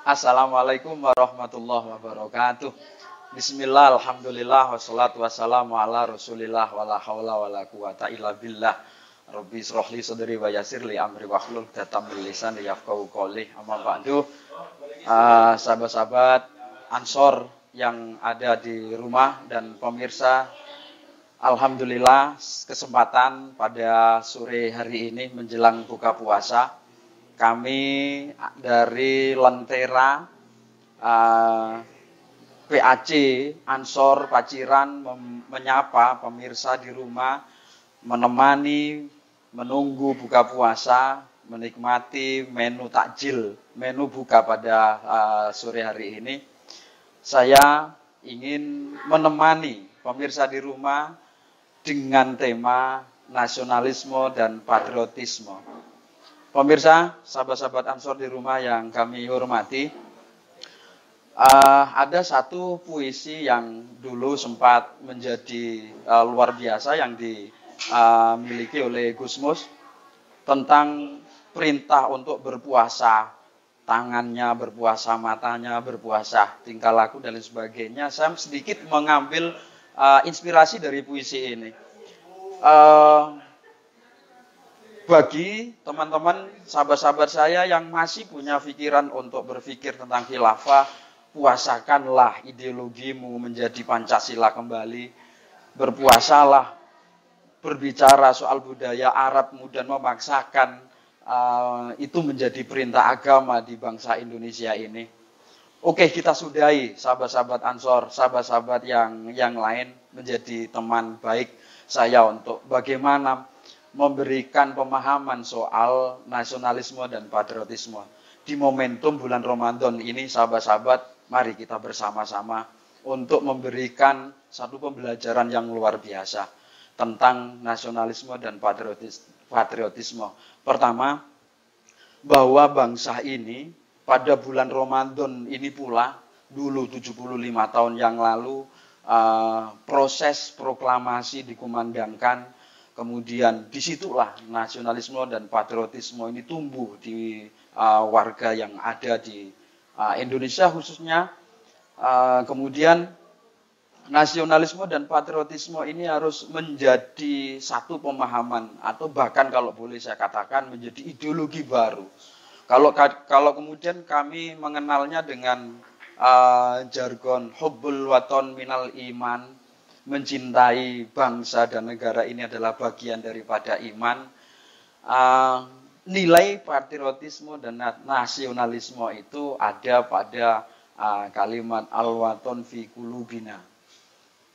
Assalamualaikum warahmatullahi wabarakatuh. Bismillah, alhamdulillah, wassalatu wassalamu ala rasulillah, wala hawla wala quwata illa billah. Rabbi srohli sadri wa yasirli amri wahlul datam lisan yafqahu qawli. Amma ba'du. Sahabat-sahabat Ansor yang ada di rumah dan pemirsa, alhamdulillah kesempatan pada sore hari ini menjelang buka puasa, kami dari Lentera PAC Ansor Paciran menyapa pemirsa di rumah, menemani, menunggu buka puasa, menikmati menu takjil, menu buka pada sore hari ini. Saya ingin menemani pemirsa di rumah dengan tema nasionalisme dan patriotisme. Pemirsa, sahabat-sahabat Ansor di rumah yang kami hormati, ada satu puisi yang dulu sempat menjadi luar biasa yang dimiliki oleh Gusmus tentang perintah untuk berpuasa, tangannya berpuasa, matanya berpuasa, tingkah laku dan lain sebagainya. Saya sedikit mengambil inspirasi dari puisi ini. Bagi teman-teman, sahabat-sahabat saya yang masih punya pikiran untuk berpikir tentang khilafah, puasakanlah ideologimu menjadi Pancasila kembali. Berpuasalah, berbicara soal budaya Arab kemudian memaksakan itu menjadi perintah agama di bangsa Indonesia ini. Oke, kita sudahi sahabat-sahabat Ansor, sahabat-sahabat yang lain menjadi teman baik saya untuk bagaimana memberikan pemahaman soal nasionalisme dan patriotisme. Di momentum bulan Ramadan ini, sahabat-sahabat, mari kita bersama-sama untuk memberikan satu pembelajaran yang luar biasa tentang nasionalisme dan patriotisme. Pertama, bahwa bangsa ini pada bulan Ramadan ini pula, dulu 75 tahun yang lalu, proses proklamasi dikumandangkan. Kemudian disitulah nasionalisme dan patriotisme ini tumbuh di warga yang ada di Indonesia khususnya. Kemudian nasionalisme dan patriotisme ini harus menjadi satu pemahaman atau bahkan kalau boleh saya katakan menjadi ideologi baru. Kalau kemudian kami mengenalnya dengan jargon hubbul waton minal iman, mencintai bangsa dan negara ini adalah bagian daripada iman. Nilai patriotisme dan nasionalisme itu ada pada kalimat al-waton fi qulubina.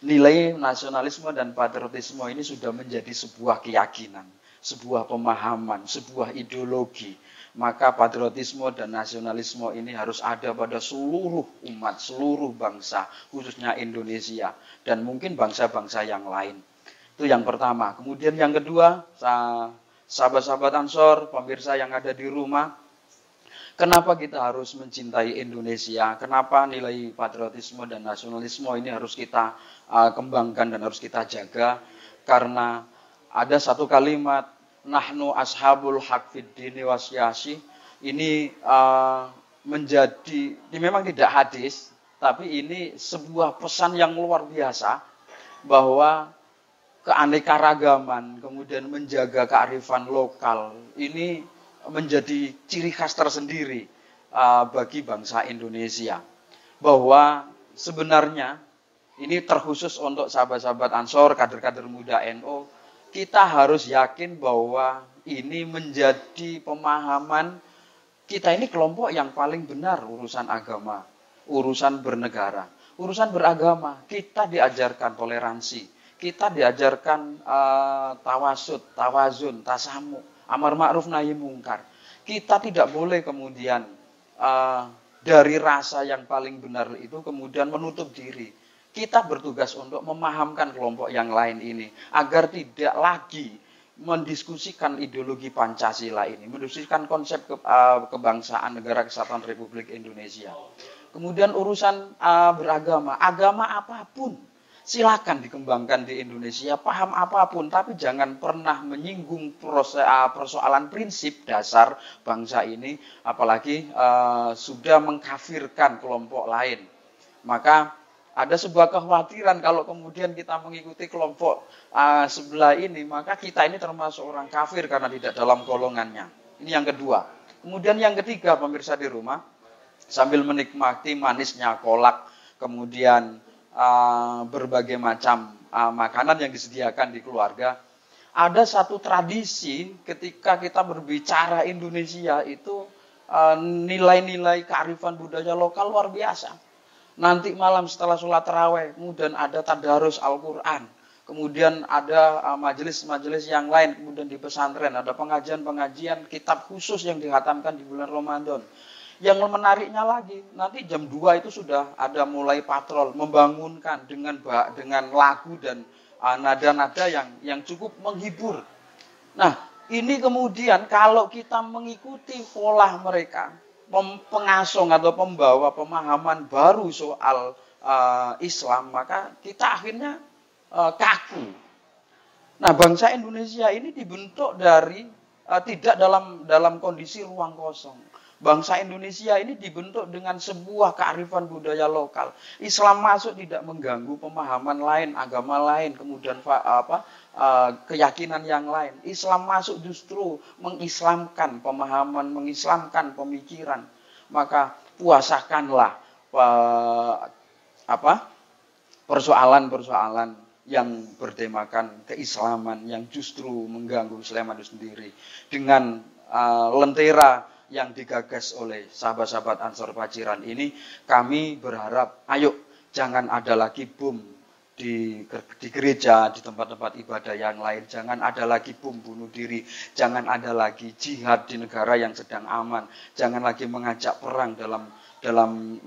Nilai nasionalisme dan patriotisme ini sudah menjadi sebuah keyakinan, sebuah pemahaman, sebuah ideologi. Maka patriotisme dan nasionalisme ini harus ada pada seluruh umat, seluruh bangsa, khususnya Indonesia, dan mungkin bangsa-bangsa yang lain. Itu yang pertama. Kemudian yang kedua, sahabat-sahabat Ansor, pemirsa yang ada di rumah, kenapa kita harus mencintai Indonesia? Kenapa nilai patriotisme dan nasionalisme ini harus kita kembangkan dan harus kita jaga? Karena ada satu kalimat, nahnu ashabul haq fid dini wasyasi. Ini ini memang tidak hadis, tapi ini sebuah pesan yang luar biasa bahwa keanekaragaman, kemudian menjaga kearifan lokal ini menjadi ciri khas tersendiri bagi bangsa Indonesia. Bahwa sebenarnya ini terkhusus untuk sahabat-sahabat Ansor, kader-kader muda NU, kita harus yakin bahwa ini menjadi pemahaman kita ini kelompok yang paling benar urusan agama, urusan bernegara, urusan beragama. Kita diajarkan toleransi, kita diajarkan tawasud, tawazun, tasamu, amar ma'ruf nahi mungkar. Kita tidak boleh kemudian dari rasa yang paling benar itu kemudian menutup diri. Kita bertugas untuk memahamkan kelompok yang lain ini agar tidak lagi mendiskusikan ideologi Pancasila ini, mendiskusikan konsep kebangsaan Negara Kesatuan Republik Indonesia. Kemudian urusan beragama, agama apapun, silakan dikembangkan di Indonesia, paham apapun, tapi jangan pernah menyinggung persoalan prinsip dasar bangsa ini, apalagi sudah mengkafirkan kelompok lain. Maka ada sebuah kekhawatiran kalau kemudian kita mengikuti kelompok sebelah ini, maka kita ini termasuk orang kafir karena tidak dalam golongannya. Ini yang kedua. Kemudian yang ketiga, pemirsa di rumah, sambil menikmati manisnya kolak, kemudian berbagai macam makanan yang disediakan di keluarga, ada satu tradisi ketika kita berbicara Indonesia itu nilai-nilai kearifan budaya lokal luar biasa. Nanti malam setelah sholat tarawih, kemudian ada tadarus Al-Quran, kemudian ada majelis-majelis yang lain, kemudian di pesantren ada pengajian-pengajian kitab khusus yang dihatamkan di bulan Ramadan. Yang menariknya lagi, nanti jam 2 itu sudah ada mulai patrol, membangunkan dengan lagu dan nada-nada yang cukup menghibur. Nah, ini kemudian kalau kita mengikuti pola mereka, pengasong atau pembawa pemahaman baru soal Islam, maka kita akhirnya kaku. Nah, bangsa Indonesia ini dibentuk dari tidak dalam kondisi ruang kosong. Bangsa Indonesia ini dibentuk dengan sebuah kearifan budaya lokal. Islam masuk tidak mengganggu pemahaman lain, agama lain, kemudian keyakinan yang lain. Islam masuk justru mengislamkan pemahaman, mengislamkan pemikiran. Maka puasakanlah persoalan-persoalan yang bertemakan keislaman yang justru mengganggu Islam itu sendiri. Dengan lentera yang digagas oleh sahabat-sahabat Ansor Paciran ini, kami berharap, ayo jangan ada lagi bom di gereja, di tempat-tempat ibadah yang lain, jangan ada lagi bom bunuh diri, jangan ada lagi jihad di negara yang sedang aman, jangan lagi mengajak perang dalam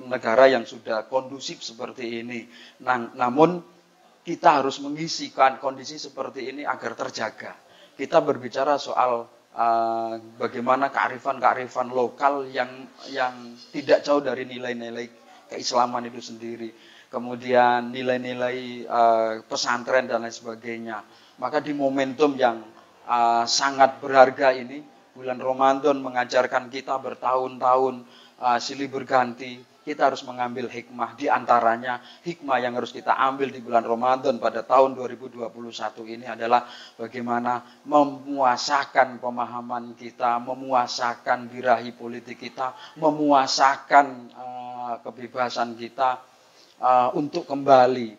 negara yang sudah kondusif seperti ini. Namun kita harus mengisikan kondisi seperti ini agar terjaga. Kita berbicara soal bagaimana kearifan-kearifan lokal yang tidak jauh dari nilai-nilai keislaman itu sendiri, kemudian nilai-nilai pesantren dan lain sebagainya. Maka di momentum yang sangat berharga ini, bulan Ramadan mengajarkan kita bertahun-tahun silih berganti, kita harus mengambil hikmah. Di antaranya hikmah yang harus kita ambil di bulan Ramadan pada tahun 2021 ini adalah bagaimana memuasakan pemahaman kita, memuasakan birahi politik kita, memuasakan kebebasan kita untuk kembali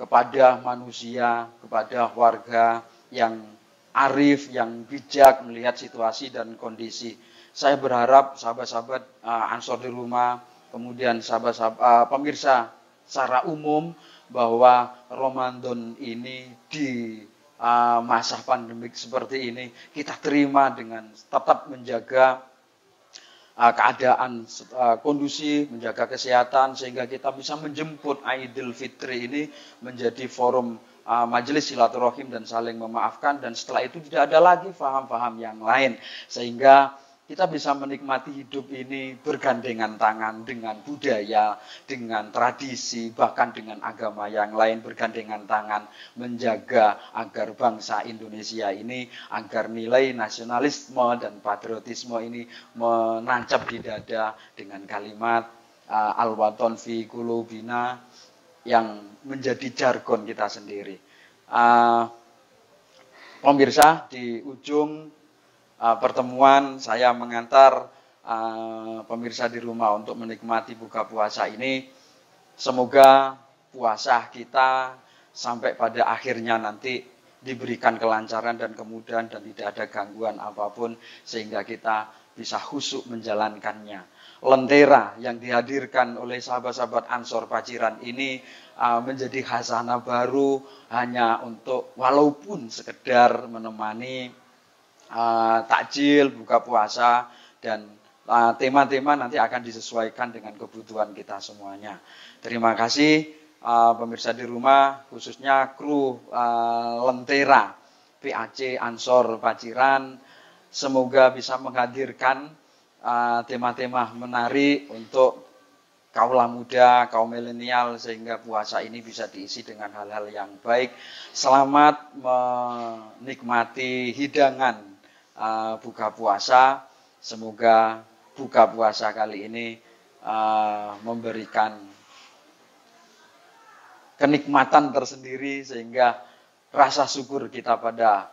kepada manusia, kepada warga yang arif, yang bijak melihat situasi dan kondisi. Saya berharap sahabat-sahabat Ansor di rumah, kemudian sahabat-sahabat pemirsa secara umum, bahwa Ramadan ini di masa pandemik seperti ini kita terima dengan tetap menjaga keadaan kondusif, menjaga kesehatan, sehingga kita bisa menjemput Idul Fitri ini menjadi forum majelis silaturahim dan saling memaafkan, dan setelah itu tidak ada lagi paham-paham yang lain, sehingga kita bisa menikmati hidup ini bergandengan tangan dengan budaya, dengan tradisi, bahkan dengan agama yang lain, bergandengan tangan menjaga agar bangsa Indonesia ini, agar nilai nasionalisme dan patriotisme ini menancap di dada dengan kalimat al-waton fi qulubina yang menjadi jargon kita sendiri. Pemirsa, di ujung pertemuan saya mengantar pemirsa di rumah untuk menikmati buka puasa ini. Semoga puasa kita sampai pada akhirnya nanti diberikan kelancaran dan kemudahan dan tidak ada gangguan apapun, sehingga kita bisa khusyuk menjalankannya. Lentera yang dihadirkan oleh sahabat-sahabat Ansor Paciran ini menjadi khasanah baru hanya untuk walaupun sekedar menemani takjil, buka puasa, dan tema-tema nanti akan disesuaikan dengan kebutuhan kita semuanya. Terima kasih pemirsa di rumah, khususnya kru Lentera PAC Ansor Paciran. Semoga bisa menghadirkan tema-tema menarik untuk kaula muda, kaum milenial, sehingga puasa ini bisa diisi dengan hal-hal yang baik. Selamat menikmati hidangan buka puasa. Semoga buka puasa kali ini memberikan kenikmatan tersendiri, sehingga rasa syukur kita pada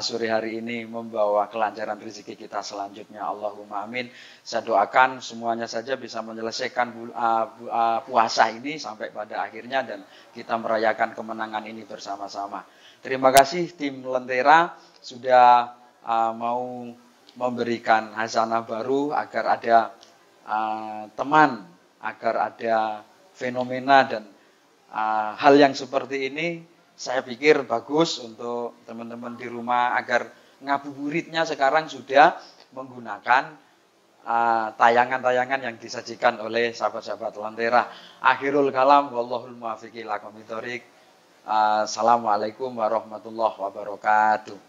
sore hari ini membawa kelancaran rezeki kita selanjutnya. Allahumma amin. Saya doakan semuanya saja bisa menyelesaikan puasa ini sampai pada akhirnya dan kita merayakan kemenangan ini bersama-sama. Terima kasih tim Lentera sudah mau memberikan hasanah baru agar ada teman, agar ada fenomena dan hal yang seperti ini. Saya pikir bagus untuk teman-teman di rumah agar ngabuburitnya sekarang sudah menggunakan tayangan-tayangan yang disajikan oleh sahabat-sahabat Lentera. Akhirul kalam, wallahul muwaffiq ila aqwamit thoriq. Assalamualaikum warahmatullahi wabarakatuh.